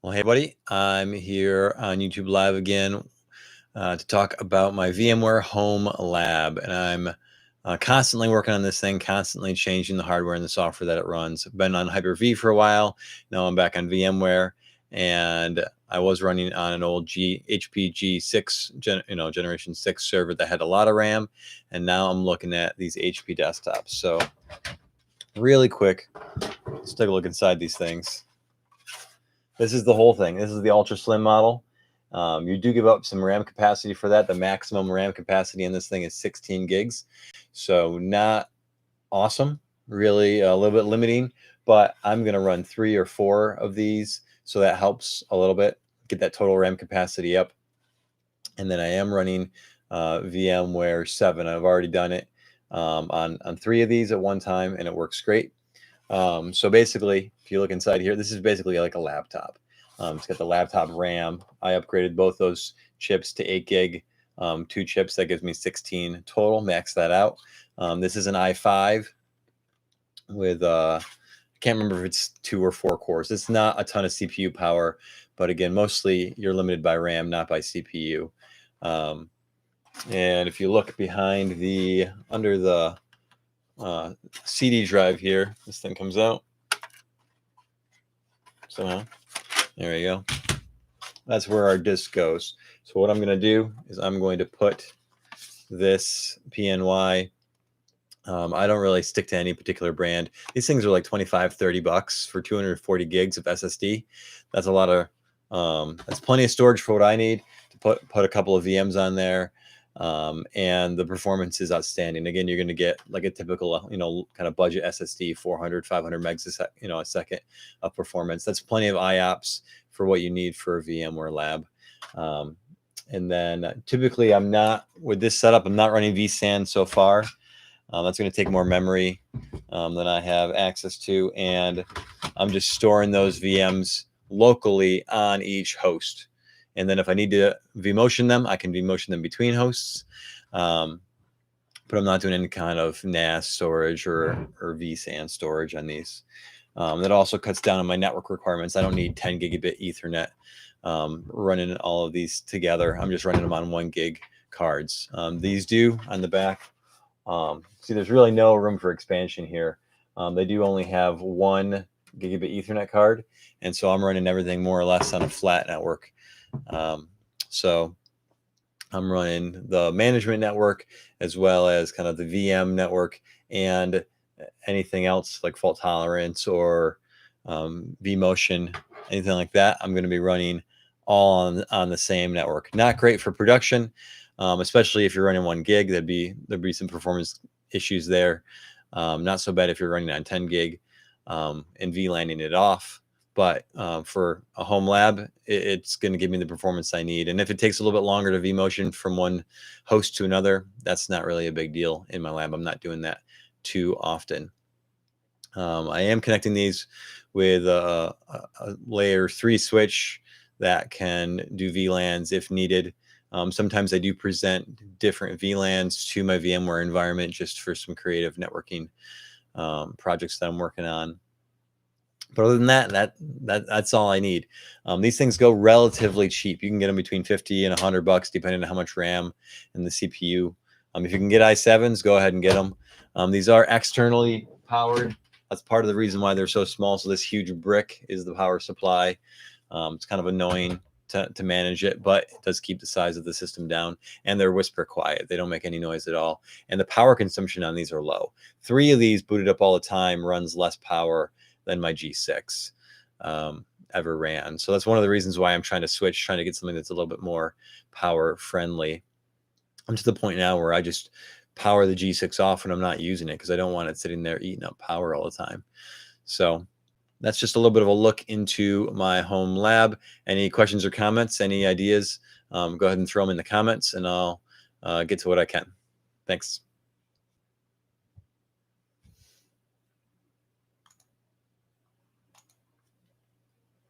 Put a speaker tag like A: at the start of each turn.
A: Well, hey, buddy, I'm here on YouTube Live again to talk about my VMware Home Lab. And I'm constantly working on this thing, constantly changing the hardware and the software that it runs. I've been on Hyper-V for a while. Now I'm back on VMware. And I was running on an old HP G6, Generation 6 server that had a lot of RAM. And now I'm looking at these HP desktops. So really quick, let's take a look inside these things. This is the whole thing. This is the ultra slim model. You do give up some RAM capacity for that. The maximum RAM capacity in this thing is 16 gigs. So not awesome, really a little bit limiting, but I'm going to run 3 or 4 of these. So that helps a little bit, get that total RAM capacity up. And then I am running VMware 7. I've already done it on 3 of these at one time, and it works great. So basically, if you look inside here, this is basically like a laptop. It's got the laptop RAM. I upgraded both those chips to 8 gig, 2 chips. That gives me 16 total, max that out. This is an i5 with, I can't remember if it's 2 or 4 cores. It's not a ton of CPU power, but again, mostly you're limited by RAM, not by CPU. And if you look behind under the CD drive here, this thing comes out somehow. There you go. That's where our disk goes. So what I'm going to do is I'm going to put this PNY. I don't really stick to any particular brand. These things are like 25, 30 bucks for 240 gigs of SSD. That's a lot of, that's plenty of storage for what I need to put a couple of VMs on there. And the performance is outstanding. Again, you're going to get like a typical, kind of budget SSD, 400, 500 megs a second of performance. That's plenty of IOPS for what you need for a VMware lab. And then typically with this setup, I'm not running vSAN so far. That's going to take more memory than I have access to. And I'm just storing those VMs locally on each host. And then if I need to vMotion them, I can vMotion them between hosts. But I'm not doing any kind of NAS storage or vSAN storage on these. That also cuts down on my network requirements. I don't need 10 gigabit Ethernet running all of these together. I'm just running them on 1 gig cards. These do on the back. See, there's really no room for expansion here. They do only have 1 gigabit Ethernet card. And so I'm running everything more or less on a flat network. So I'm running the management network as well as kind of the VM network and anything else like fault tolerance or vMotion, anything like that. I'm going to be running all on the same network. Not great for production, especially if you're running 1 gig. There'd be some performance issues there. Not so bad if you're running on 10 gig and VLANing it off. But for a home lab, it's going to give me the performance I need. And if it takes a little bit longer to vMotion from one host to another, that's not really a big deal in my lab. I'm not doing that too often. I am connecting these with a layer 3 switch that can do VLANs if needed. Sometimes I do present different VLANs to my VMware environment just for some creative networking projects that I'm working on. But other than that's all I need. These things go relatively cheap. You can get them between 50 and 100 bucks, depending on how much RAM and the CPU. If you can get i7s, go ahead and get them. These are externally powered. That's part of the reason why they're so small. So this huge brick is the power supply. It's kind of annoying to manage it, but it does keep the size of the system down. And they're whisper quiet. They don't make any noise at all. And the power consumption on these are low. 3 of these booted up all the time runs less power than my G6 ever ran. So that's one of the reasons why I'm trying to get something that's a little bit more power friendly. I'm to the point now where I just power the G6 off when I'm not using it because I don't want it sitting there eating up power all the time. So that's just a little bit of a look into my home lab. Any questions or comments, any ideas, go ahead and throw them in the comments and I'll get to what I can. Thanks.